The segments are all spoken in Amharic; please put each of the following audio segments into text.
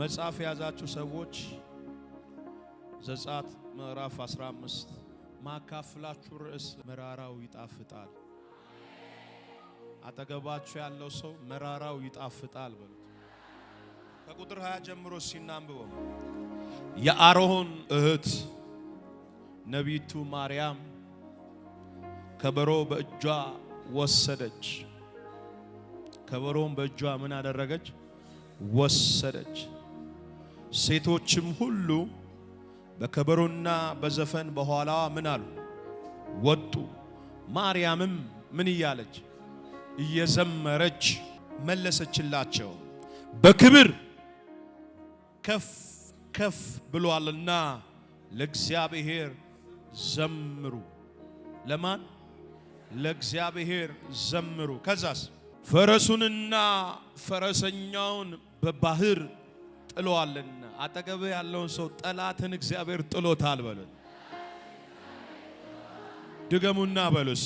መጽሐፍ የያዛችሁ ሰዎች ዘጸአት ምዕራፍ 15 ማካፍላችሁ ርዕስ መራራው ይጣፍጣል። አጠገባችሁ ያለው ሰው መራራው ይጣፍጣል በሉት። ከቁጥር 20 ጀምሮ ሲናንብበው የአሮን እህት ነቢይቱ ማርያም ከበሮ በእጇ ወሰደች። ከበሮን በእጇ ምን አደረገች? ወሰደች። ሴቶችም ሁሉ በከበሮና በዘፈን በኋላዋ ምን አሉ? ወጡ። ማርያምም ምን እያለች? እየዘመረች መለሰችላቸው፣ በክብር ከፍ ከፍ ብሏልና ለእግዚአብሔር ዘምሩ። ለማን? ለእግዚአብሔር ዘምሩ። ከዛስ ፈረሱንና ፈረሰኛውን በባህር ጥሏልና። አጠገብ ያለውን ሰው ጠላትን እግዚአብሔር ጥሎታል በሉት። ድገሙና በሉሲ።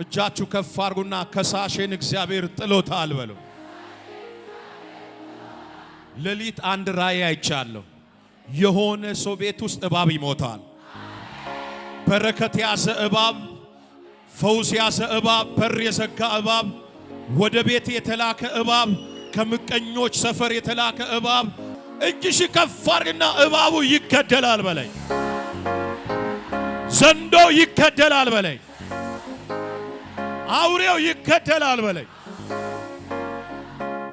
እጃችሁ ከፍ አድርጉና ከሳሽን እግዚአብሔር ጥሎታል በሉ። ሌሊት አንድ ራእይ አይቻለሁ። የሆነ ሰው ቤት ውስጥ እባብ ይሞታል። በረከት ያዘ እባብ፣ ፈውስ ያዘ እባብ፣ በር የዘጋ እባብ፣ ወደ ቤት የተላከ እባብ፣ ከምቀኞች ሰፈር የተላከ እባብ። እጅሽ ከፍ አድርግና እባቡ ይገደላል በለኝ። ዘንዶ ይገደላል በለኝ። አውሬው ይገደላል በለኝ።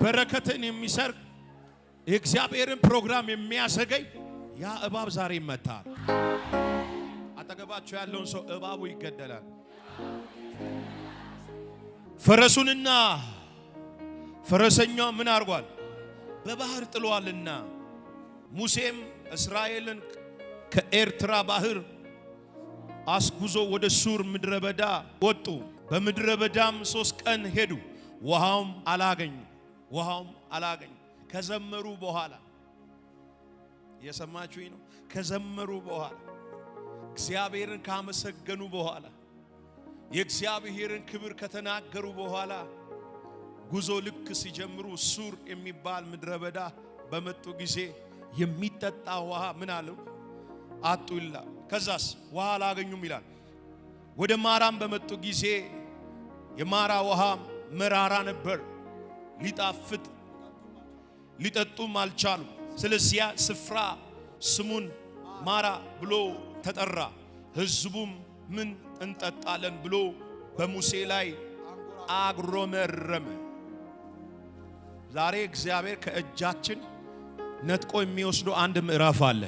በረከትን የሚሰርቅ የእግዚአብሔርን ፕሮግራም የሚያሰገኝ ያ እባብ ዛሬ ይመታል። አጠገባችሁ ያለውን ሰው እባቡ ይገደላል። ፈረሱንና ፈረሰኛው ምን አርጓል? በባህር ጥሏልና። ሙሴም እስራኤልን ከኤርትራ ባህር አስጉዞ ወደ ሱር ምድረ በዳ ወጡ። በምድረ በዳም 3 ቀን ሄዱ፣ ውሃውም አላገኙ። ከዘመሩ በኋላ የሰማችሁኝ ነው። ከዘመሩ በኋላ እግዚአብሔርን ካመሰገኑ በኋላ የእግዚአብሔርን ክብር ከተናገሩ በኋላ ጉዞ ልክ ሲጀምሩ ሱር የሚባል ምድረ በዳ በመጡ ጊዜ የሚጠጣ ውሃ ምን አለው? አጡ ይላል። ከዛስ ውሃ አላገኙም ይላል። ወደ ማራም በመጡ ጊዜ የማራ ውሃ መራራ ነበር፣ ሊጣፍጥ ሊጠጡም አልቻሉ። ስለዚህ ስፍራ ስሙን ማራ ብሎ ተጠራ። ሕዝቡም ምን እንጠጣለን ብሎ በሙሴ ላይ አጉረመረመ። ዛሬ እግዚአብሔር ከእጃችን ነጥቆ የሚወስደው አንድ ምዕራፍ አለ።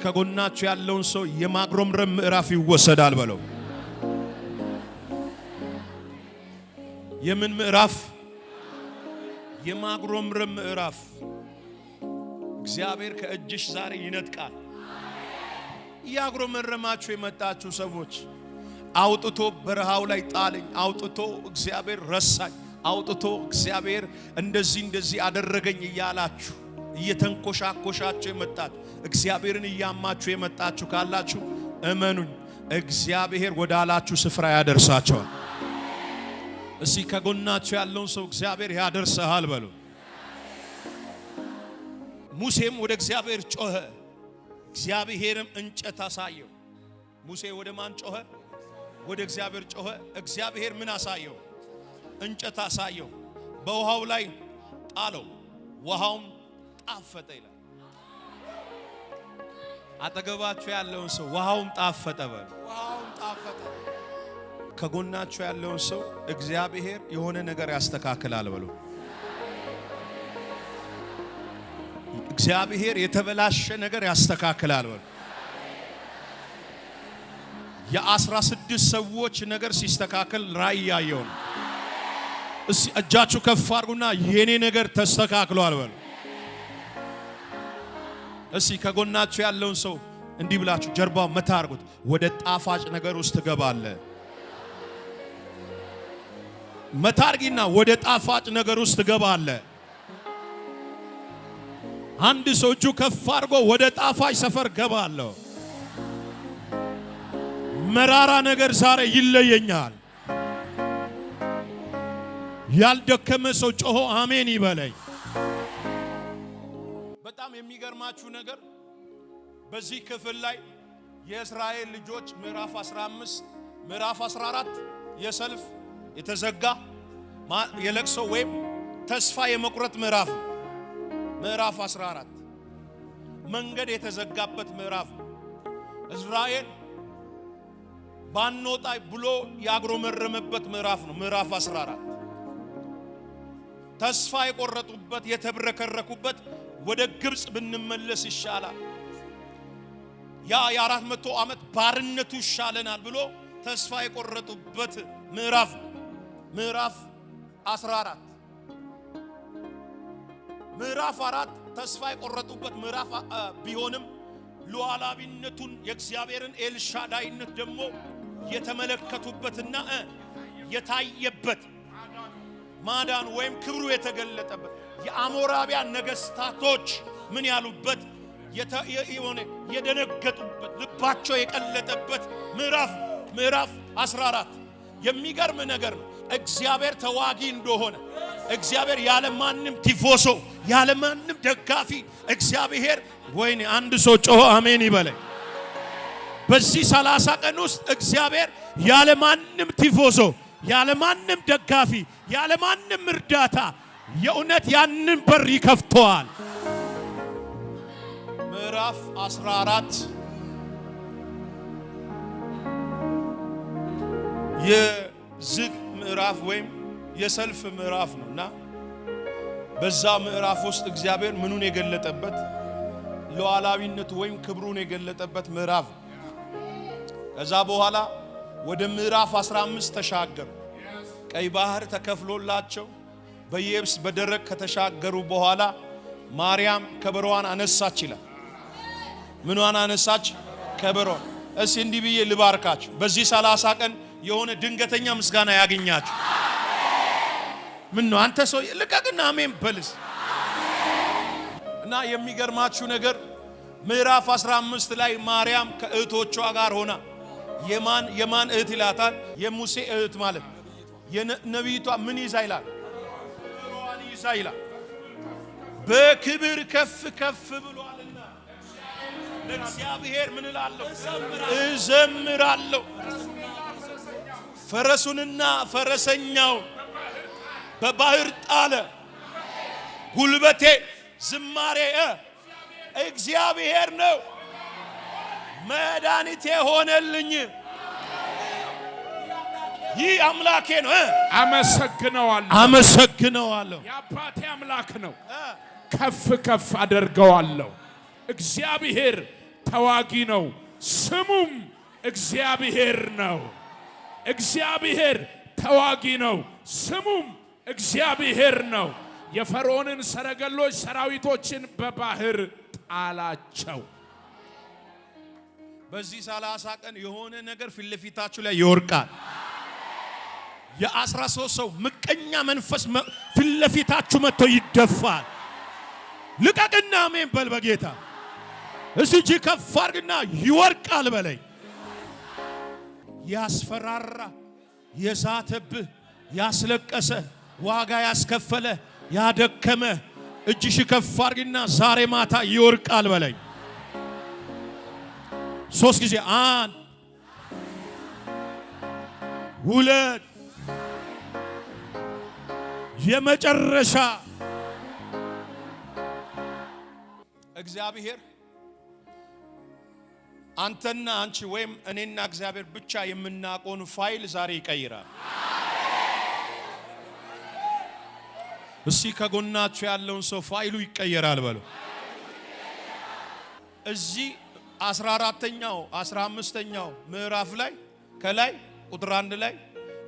ከጎናችሁ ያለውን ሰው የማጉረምረም ምዕራፍ ይወሰዳል በለው። የምን ምዕራፍ? የማጉረምረም ምዕራፍ። እግዚአብሔር ከእጅሽ ዛሬ ይነጥቃል። ያጉረመረማችሁ የመጣችሁ ሰዎች አውጥቶ በረሃው ላይ ጣለኝ፣ አውጥቶ እግዚአብሔር ረሳኝ፣ አውጥቶ እግዚአብሔር እንደዚህ አደረገኝ እያላችሁ እየተንኮሻኮሻችሁ የመጣችሁ እግዚአብሔርን እያማችሁ የመጣችሁ ካላችሁ እመኑኝ፣ እግዚአብሔር ወደ አላችሁ ስፍራ ያደርሳቸዋል። እስቲ ከጎናችሁ ያለውን ሰው እግዚአብሔር ያደርሰሃል በሉ። ሙሴም ወደ እግዚአብሔር ጮኸ፣ እግዚአብሔርም እንጨት አሳየው። ሙሴ ወደ ማን ጮኸ? ወደ እግዚአብሔር ጮኸ። እግዚአብሔር ምን አሳየው? እንጨት አሳየው። በውሃው ላይ ጣለው፣ ውሃውም ጣፈጠ ይላል። አጠገባችሁ ያለውን ሰው ውሃውም ጣፈጠ በሉ። ውሃውም ጣፈጠ። ከጎናችሁ ያለውን ሰው እግዚአብሔር የሆነ ነገር ያስተካክላል በሉ። እግዚአብሔር የተበላሸ ነገር ያስተካክላል በሉ። የ16 ሰዎች ነገር ሲስተካከል ራእይ ያየው ነው። እስቲ እጃችሁ ከፍ አድርጉና የኔ ነገር ተስተካክሏል በሉ። እስቲ ከጎናችሁ ያለውን ሰው እንዲህ ብላችሁ ጀርባው መታ አድርጉት። ወደ ጣፋጭ ነገር ውስጥ ትገባለህ። መታርጊና ወደ ጣፋጭ ነገር ውስጥ ትገባለህ። አንድ ሰው እጁ ከፍ አድርጎ ወደ ጣፋጭ ሰፈር ገባለሁ። መራራ ነገር ዛሬ ይለየኛል። ያልደከመ ሰው ጮሆ አሜን ይበለኝ። በጣም የሚገርማችሁ ነገር በዚህ ክፍል ላይ የእስራኤል ልጆች ምዕራፍ 15 ምዕራፍ 14 የሰልፍ የተዘጋ የለቅሶ ወይም ተስፋ የመቁረጥ ምዕራፍ ምዕራፍ 14 መንገድ የተዘጋበት ምዕራፍ እስራኤል ባንወጣ ብሎ ያግሮመረመበት ምዕራፍ ነው። ምዕራፍ 14 ተስፋ የቆረጡበት የተብረከረኩበት ወደ ግብጽ ብንመለስ ይሻላል፣ ያ የ400 ዓመት ባርነቱ ይሻለናል ብሎ ተስፋ የቆረጡበት ምዕራፍ ምዕራፍ 14 ምዕራፍ 4 ተስፋ የቆረጡበት ምዕራፍ ቢሆንም ሉዓላዊነቱን የእግዚአብሔርን ኤልሻዳይነት ደግሞ የተመለከቱበትና የታየበት ማዳን ወይም ክብሩ የተገለጠበት የአሞራውያን ነገስታቶች ምን ያሉበት የደነገጡበት ልባቸው የቀለጠበት ምዕራፍ 14 የሚገርም ነገር ነው። እግዚአብሔር ተዋጊ እንደሆነ እግዚአብሔር ያለ ማንም ቲፎሶ ያለ ማንም ደጋፊ እግዚአብሔር ወይኔ አንድ ሰው ጮሆ አሜን ይበለኝ። በዚህ 30 ቀን ውስጥ እግዚአብሔር ያለ ማንም ቲፎሶ ያለ ማንም ደጋፊ ያለ ማንም እርዳታ የእውነት ያንን በር ይከፍተዋል። ምዕራፍ 14 የዝግ ምዕራፍ ወይም የሰልፍ ምዕራፍ ነውና በዛ ምዕራፍ ውስጥ እግዚአብሔር ምኑን የገለጠበት ሉዓላዊነቱ ወይም ክብሩን የገለጠበት ምዕራፍ። ከዛ በኋላ ወደ ምዕራፍ 15 ተሻገሩ። ቀይ ባህር ተከፍሎላቸው በየብስ በደረቅ ከተሻገሩ በኋላ ማርያም ከበሮዋን አነሳች ይላል። ምኗን አነሳች? ከበሮዋን። እስቲ እንዲህ ብዬ ልባርካችሁ፣ በዚህ 30 ቀን የሆነ ድንገተኛ ምስጋና ያገኛችሁ። ምን ነው አንተ ሰው ልቀቅና አሜን በልስ። እና የሚገርማችሁ ነገር ምዕራፍ 15 ላይ ማርያም ከእህቶቿ ጋር ሆና የማን እህት ይላታል? የሙሴ እህት ማለት የነቢይቷ ምን ይዛ ይላል? በሮዋን ይዛ ይላል። በክብር ከፍ ከፍ ብሏልና ለእግዚአብሔር ምን እላለሁ? እዘምራለሁ። ፈረሱንና ፈረሰኛው በባህር ጣለ። ጉልበቴ ዝማሬ እግዚአብሔር ነው፣ መድኃኒቴ ሆነልኝ። ይህ አምላኬ ነው፣ አመሰግነዋለሁ። የአባቴ አምላክ ነው፣ ከፍ ከፍ አደርገዋለሁ። እግዚአብሔር ተዋጊ ነው፣ ስሙም እግዚአብሔር ነው። እግዚአብሔር ተዋጊ ነው፣ ስሙም እግዚአብሔር ነው። የፈርዖንን ሰረገሎች ሰራዊቶችን በባህር ጣላቸው። በዚህ 30 ቀን የሆነ ነገር ፊት ለፊታችሁ ላይ ይወርቃል። የ13 ሰው ምቀኛ መንፈስ ፊት ለፊታችሁ መጥቶ ይደፋል። ልቀቅና አሜን በል በጌታ እዚህ ከፍ አድርግና ይወርቃል በለኝ። ያስፈራራ የዛተብህ ያስለቀሰ ዋጋ ያስከፈለ ያደከመ እጅሽ ከፍ አድርግና ዛሬ ማታ ይወርቃል በለኝ። 3 ጊዜ 1 2 የመጨረሻ። እግዚአብሔር አንተና አንቺ ወይም እኔና እግዚአብሔር ብቻ የምናውቀውን ፋይል ዛሬ ይቀይራል። እስቲ ከጎናችሁ ያለውን ሰው ፋይሉ ይቀየራል በሉ። እዚህ 14ኛው 15ኛው ምዕራፍ ላይ ከላይ ቁጥር 1 ላይ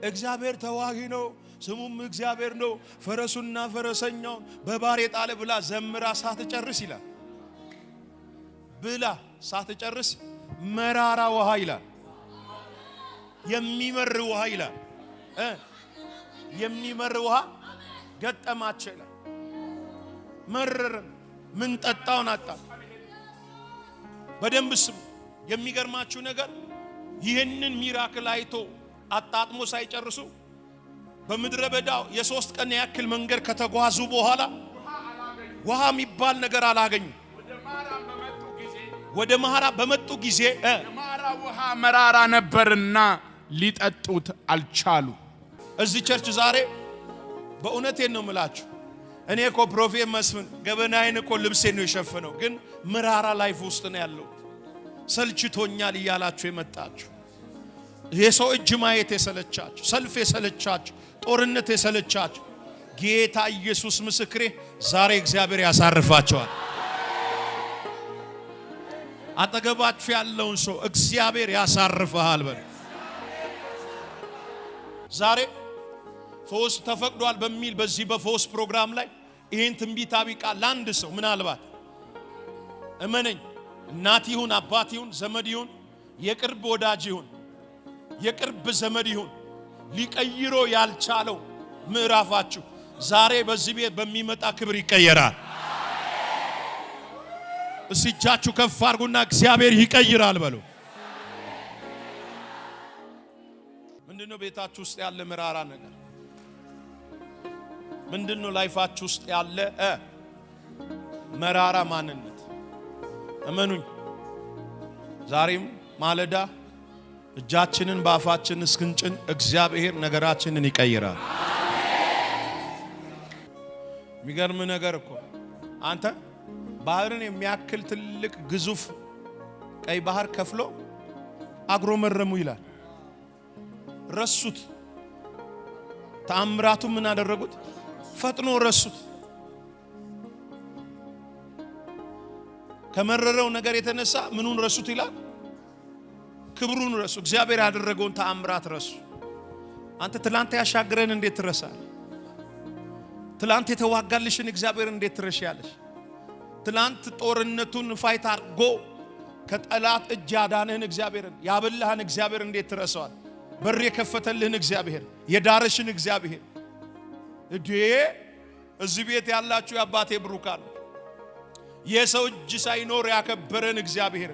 እግዚአብሔር ተዋጊ ነው፣ ስሙም እግዚአብሔር ነው፣ ፈረሱና ፈረሰኛውን በባህር የጣለ ብላ ዘምራ ሳትጨርስ ይላል። ብላ ሳትጨርስ መራራ ውሃ ይላል። የሚመር ውሃ ይላል። የሚመር ውሃ ገጠማቸው ይላል። መረረ። ምን ጠጣውን አጣ። በደንብ ስሙ። የሚገርማችሁ ነገር ይህንን ሚራክል አይቶ አጣጥሞ ሳይጨርሱ በምድረ በዳው የ3 ቀን ያክል መንገድ ከተጓዙ በኋላ ውሃ የሚባል ነገር አላገኙ። ወደ ማራ በመጡ ጊዜ የማራ ውሃ መራራ ነበርና ሊጠጡት አልቻሉ። እዚህ ቸርች ዛሬ በእውነቴን ነው የምላችሁ፣ እኔ እኮ ፕሮፌት መስፍን ገበናዬን እኮ ልብሴን ነው የሸፈነው፣ ግን መራራ ላይፍ ውስጥ ነው ያለው። ሰልችቶኛል እያላችሁ የመጣችሁ የሰው እጅ ማየት የሰለቻችሁ፣ ሰልፍ የሰለቻችሁ፣ ጦርነት የሰለቻችሁ ጌታ ኢየሱስ ምስክሬ ዛሬ እግዚአብሔር ያሳርፋቸዋል። አጠገባችሁ ያለውን ሰው እግዚአብሔር ያሳርፈሃል በል። ዛሬ ፈውስ ተፈቅዷል በሚል በዚህ በፈውስ ፕሮግራም ላይ ይሄን ትንቢታዊ ቃል ለአንድ ሰው ምናልባት እመነኝ፣ እናት ይሁን አባት ይሁን ዘመድ ይሁን የቅርብ ወዳጅ ይሁን የቅርብ ዘመድ ይሁን ሊቀይሮ ያልቻለው ምዕራፋችሁ ዛሬ በዚህ ቤት በሚመጣ ክብር ይቀየራል። እጃችሁ ከፍ አድርጉና እግዚአብሔር ይቀይራል በሉ። ምንድነው ቤታችሁ ውስጥ ያለ መራራ ነገር? ምንድነው ላይፋችሁ ውስጥ ያለ መራራ ማንነት? እመኑኝ ዛሬም ማለዳ እጃችንን በአፋችን እስክንጭን እግዚአብሔር ነገራችንን ይቀይራል። የሚገርም ነገር እኮ አንተ ባህርን የሚያክል ትልቅ ግዙፍ ቀይ ባህር ከፍሎ አግሮመረሙ ይላል። ረሱት። ተአምራቱ ምን አደረጉት? ፈጥኖ ረሱት። ከመረረው ነገር የተነሳ ምኑን ረሱት ይላል? ክብሩን ረሱ። እግዚአብሔር ያደረገውን ተአምራት ረሱ። አንተ ትላንት ያሻገረን እንዴት ትረሳለህ? ትላንት የተዋጋልሽን እግዚአብሔር እንዴት ትረሻለሽ? ትላንት ጦርነቱን ፋይት አርጎ ከጠላት እጅ ያዳነህን እግዚአብሔርን ያበላህን እግዚአብሔር እንዴት ትረሳዋል? በር የከፈተልህን እግዚአብሔር የዳረሽን እግዚአብሔር እዚህ ቤት ያላችሁ የአባቴ ብሩካን የሰው እጅ ሳይኖር ያከበረን እግዚአብሔር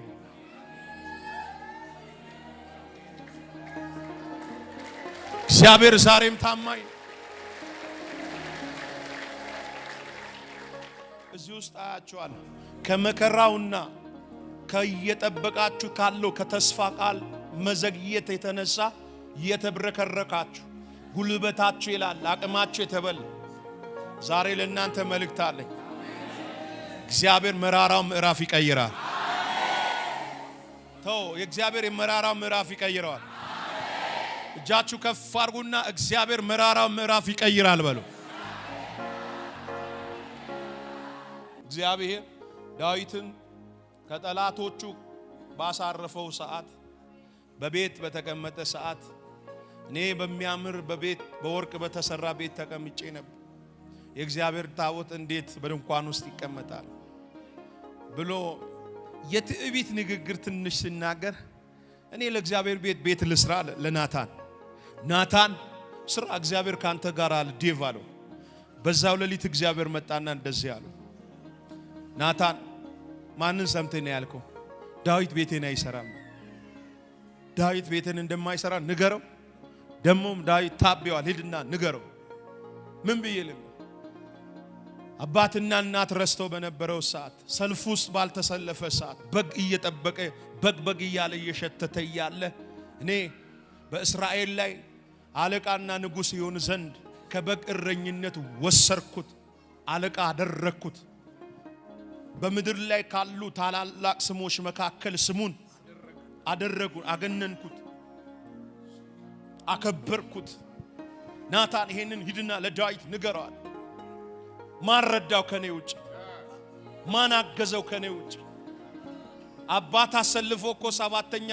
እግዚአብሔር ዛሬም ታማኝ እዚህ ውስጥ አያችኋለሁ። ከመከራውና ከየጠበቃችሁ ካለው ከተስፋ ቃል መዘግየት የተነሳ የተብረከረካችሁ ጉልበታችሁ ይላል አቅማችሁ የተበላ ዛሬ ለእናንተ መልእክት አለኝ። እግዚአብሔር መራራው ምዕራፍ ይቀይራል። ተው የእግዚአብሔር የመራራው ምዕራፍ ይቀይራል። እጃችሁ ከፍ አድርጉና እግዚአብሔር መራራው ምዕራፍ ይቀይራል በሉ። እግዚአብሔር ዳዊትን ከጠላቶቹ ባሳረፈው ሰዓት በቤት በተቀመጠ ሰዓት እኔ በሚያምር በቤት በወርቅ በተሰራ ቤት ተቀምጬ ነበር፣ የእግዚአብሔር ታቦት እንዴት በድንኳን ውስጥ ይቀመጣል ብሎ የትዕቢት ንግግር ትንሽ ሲናገር እኔ ለእግዚአብሔር ቤት ልስራ ለናታን ናታን ስራ እግዚአብሔር ካንተ ጋር አለ ዴቭ አለው። በዛው ሌሊት እግዚአብሔር መጣና እንደዚህ አለው፣ ናታን ማንን ሰምተህ ነው ያልከው? ዳዊት ቤቴን አይሰራም። ዳዊት ቤቴን እንደማይሰራ ንገረው። ደሞም ዳዊት ታበዋል፣ ሂድና ንገረው። ምን ብዬልም አባትና እናት ረስተው በነበረው ሰዓት ሰልፍ ውስጥ ባልተሰለፈ ሰዓት በግ እየጠበቀ በግ እያለ እየሸተተ እያለ እኔ በእስራኤል ላይ አለቃና ንጉሥ ይሆን ዘንድ ከበግ እረኝነት ወሰርኩት፣ አለቃ አደረኩት። በምድር ላይ ካሉ ታላላቅ ስሞች መካከል ስሙን አደረጉ፣ አገነንኩት፣ አከበርኩት። ናታን ይሄንን ሂድና ለዳዊት ንገረዋል። ማን ረዳው ከኔ ውጭ? ማን አገዘው ከኔ ውጭ? አባት አሰልፎ እኮ ሰባተኛ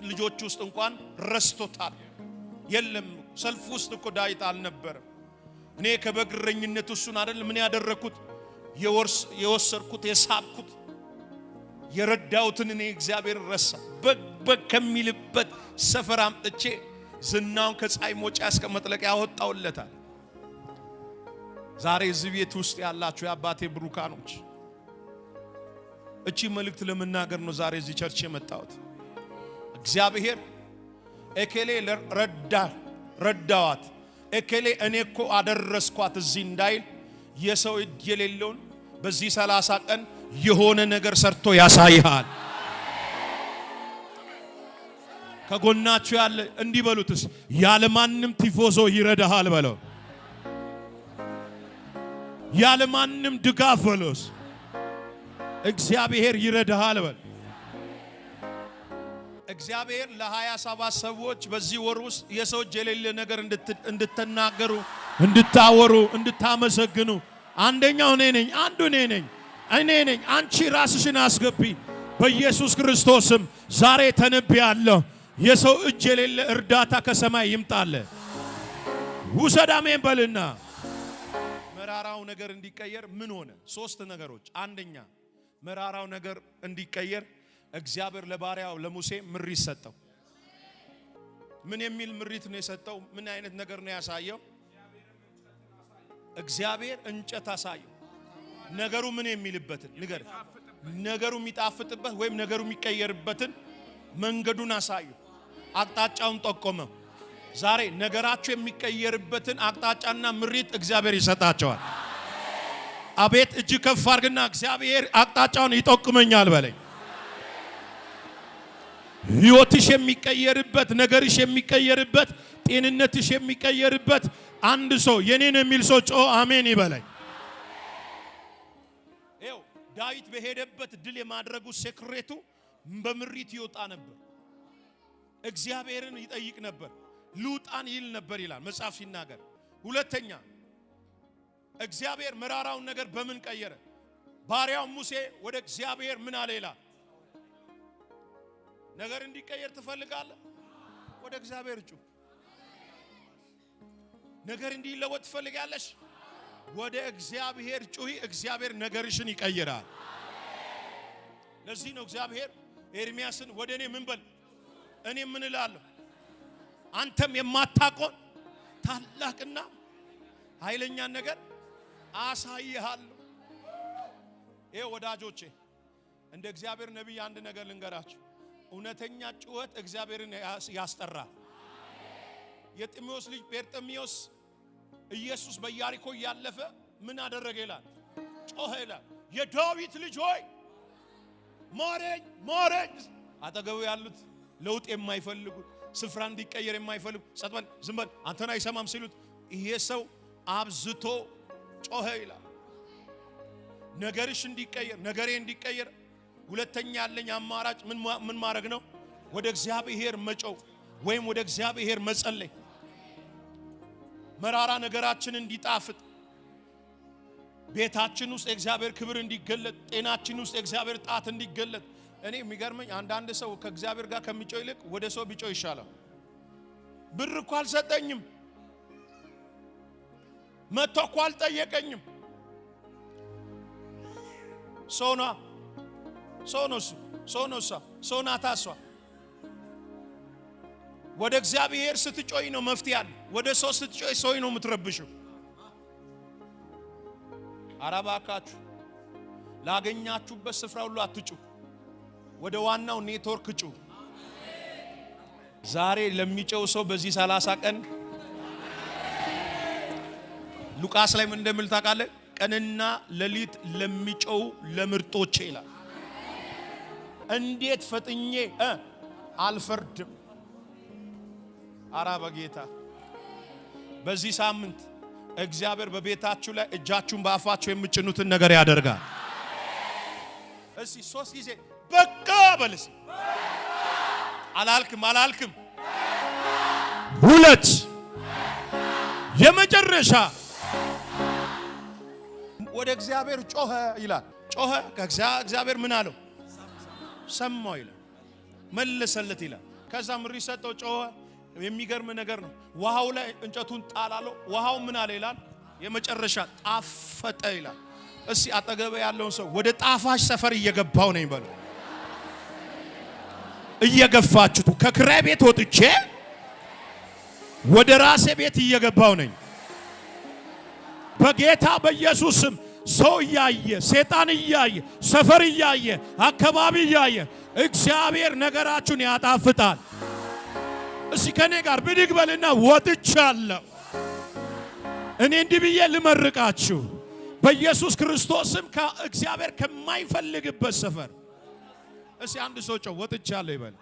ልጆች ውስጥ እንኳን ረስቶታል። የለም ሰልፍ ውስጥ እኮ ዳዊት አልነበረም። እኔ ከበግረኝነት እሱን አይደል ምን ያደረኩት የወሰርኩት የሳብኩት የረዳውትን እኔ እግዚአብሔር ረሳ። በግ ከሚልበት ሰፈር አምጥቼ ዝናውን ከፀሐይ መውጫ እስከ መጥለቂያ ያወጣውለታል። ዛሬ እዚህ ቤት ውስጥ ያላችሁ የአባቴ ብሩካኖች እቺ መልእክት ለመናገር ነው ዛሬ እዚህ ቸርች የመጣሁት። እግዚአብሔር እከሌ ረዳዋት እከሌ እኔ እኮ አደረስኳት እዚህ እንዳይል የሰው እጅ የሌለውን በዚህ 30 ቀን የሆነ ነገር ሰርቶ ያሳይሃል። ከጎናችሁ ያለ እንዲህ በሉትስ ያለ ማንም ቲፎዞ ይረዳሃል በለው። ያለ ማንም ድጋፍ በሎስ እግዚአብሔር ይረዳሃል በል። እግዚአብሔር ለ27 ሰዎች በዚህ ወር ውስጥ የሰው እጅ የሌለ ነገር እንድትናገሩ፣ እንድታወሩ፣ እንድታመሰግኑ አንደኛው እኔ ነኝ፣ አንዱ እኔ ነኝ። አንቺ ራስሽን አስገቢ። በኢየሱስ ክርስቶስም ዛሬ ተነብያለሁ። የሰው እጅ የሌለ እርዳታ ከሰማይ ይምጣለ። ውሰድ አሜን በልና። መራራው ነገር እንዲቀየር ምን ሆነ? 3 ነገሮች። አንደኛ መራራው ነገር እንዲቀየር እግዚአብሔር ለባሪያው ለሙሴ ምሪት ሰጠው። ምን የሚል ምሪት ነው የሰጠው? ምን አይነት ነገር ነው ያሳየው? እግዚአብሔር እንጨት አሳየው። ነገሩ ምን የሚልበትን ንገር፣ ነገሩ የሚጣፍጥበት ወይም ነገሩ የሚቀየርበትን መንገዱን አሳየው። አቅጣጫውን ጠቆመው። ዛሬ ነገራችሁ የሚቀየርበትን አቅጣጫና ምሪት እግዚአብሔር ይሰጣቸዋል። አቤት እጅ ከፍ አድርግና እግዚአብሔር አቅጣጫውን ይጠቁመኛል በለኝ። ሕይወትሽ የሚቀየርበት፣ ነገርሽ የሚቀየርበት፣ ጤንነትሽ የሚቀየርበት አንድ ሰው የኔን የሚል ሰው ጮ አሜን ይበለኝ። ይኸው ዳዊት በሄደበት ድል የማድረጉ ሴክሬቱ በምሪት ይወጣ ነበር። እግዚአብሔርን ይጠይቅ ነበር። ልውጣን ይል ነበር ይላል መጽሐፍ ሲናገር። ሁለተኛ እግዚአብሔር መራራውን ነገር በምን ቀየረ? ባሪያው ሙሴ ወደ እግዚአብሔር ምን አለ ይላል? ነገር እንዲቀየር ትፈልጋለህ? ወደ እግዚአብሔር ጩህ። ነገር እንዲለወጥ ትፈልጋለሽ? ወደ እግዚአብሔር ጩሂ። እግዚአብሔር ነገርሽን ይቀይራል። ለዚህ ነው እግዚአብሔር ኤርሚያስን ወደ እኔ ምን በል፣ እኔ ምን እላለሁ? አንተም የማታውቀውን ታላቅና ኃይለኛ ነገር አሳይሃለሁ። ይሄ ወዳጆቼ እንደ እግዚአብሔር ነቢይ አንድ ነገር ልንገራችሁ። እውነተኛ ጩኸት እግዚአብሔርን ያስጠራል። የጢሞቴዎስ ልጅ ጴርጠሚዮስ ኢየሱስ በኢያሪኮ ያለፈ ምን አደረገ ይላል? ጮኸ ይላል። የዳዊት ልጅ ሆይ ማረኝ ማረኝ። አጠገቡ ያሉት ለውጥ የማይፈልጉ ስፍራ እንዲቀየር የማይፈልጉ ጸጥ በል ዝም በል አንተን አይሰማም ሲሉት ይሄ ሰው አብዝቶ ጮኸ ይላል። ነገርሽ እንዲቀየር፣ ነገሬ እንዲቀየር ሁለተኛ ያለኝ አማራጭ ምን ማድረግ ነው? ወደ እግዚአብሔር መጮው ወይም ወደ እግዚአብሔር መጸለይ። መራራ ነገራችን እንዲጣፍጥ፣ ቤታችን ውስጥ የእግዚአብሔር ክብር እንዲገለጥ፣ ጤናችን ውስጥ የእግዚአብሔር ጣት እንዲገለጥ። እኔ የሚገርመኝ አንዳንድ ሰው ከእግዚአብሔር ጋር ከሚጮህ ይልቅ ወደ ሰው ቢጮህ ይሻላል። ብር እኮ አልሰጠኝም፣ መጥቶ እኮ አልጠየቀኝም። ሶናታሷ ወደ እግዚአብሔር ስትጮይ ነው መፍትሄ አለ። ወደ ሰው ስትጮይ ሰው ነው የምትረብሽው። አረባካችሁ ላገኛችሁበት ስፍራ ሁሉ አትጩ፣ ወደ ዋናው ኔትወርክ ጩ። ዛሬ ለሚጮው ሰው በዚህ 30 ቀን ሉቃስ ላይ ምን እንደሚል ታውቃለህ? ቀንና ሌሊት ለሚጮው ለምርጦቼ ይላል። እንዴት ፈጥኜ አልፈርድም። አራ በጌታ በዚህ ሳምንት እግዚአብሔር በቤታችሁ ላይ እጃችሁን በአፋችሁ የምጭኑትን ነገር ያደርጋል። እስቲ 3 ጊዜ በቃ በልስ። አላልክም 2 የመጨረሻ ወደ እግዚአብሔር ጮኸ ይላል። ጮኸ ከእግዚአብሔር ምን አለው? ሰማው ይላል። መለሰለት ይላል። ከዛ ምሪት ሰጠው። ጮኸ። የሚገርም ነገር ነው። ውሃው ላይ እንጨቱን ጣላለው። ውሃው ምን አለ ይላል? የመጨረሻ ጣፈጠ ይላል። እስቲ አጠገበ ያለውን ሰው ወደ ጣፋጭ ሰፈር እየገባው ነኝ በሉ። እየገፋችሁ ከክራይ ቤት ወጥቼ ወደ ራሴ ቤት እየገባው ነኝ በጌታ በኢየሱስ ስም። ሰው እያየ፣ ሰይጣን እያየ፣ ሰፈር እያየ፣ አካባቢ እያየ እግዚአብሔር ነገራችሁን ያጣፍጣል። እስቲ ከኔ ጋር ብድግ በልና ወጥቻለሁ እኔ እንዲህ ብዬ ልመርቃችሁ በኢየሱስ ክርስቶስም ከእግዚአብሔር ከማይፈልግበት ሰፈር እስቲ አንድ ሰው ጮህ ወጥቻለሁ ይበል።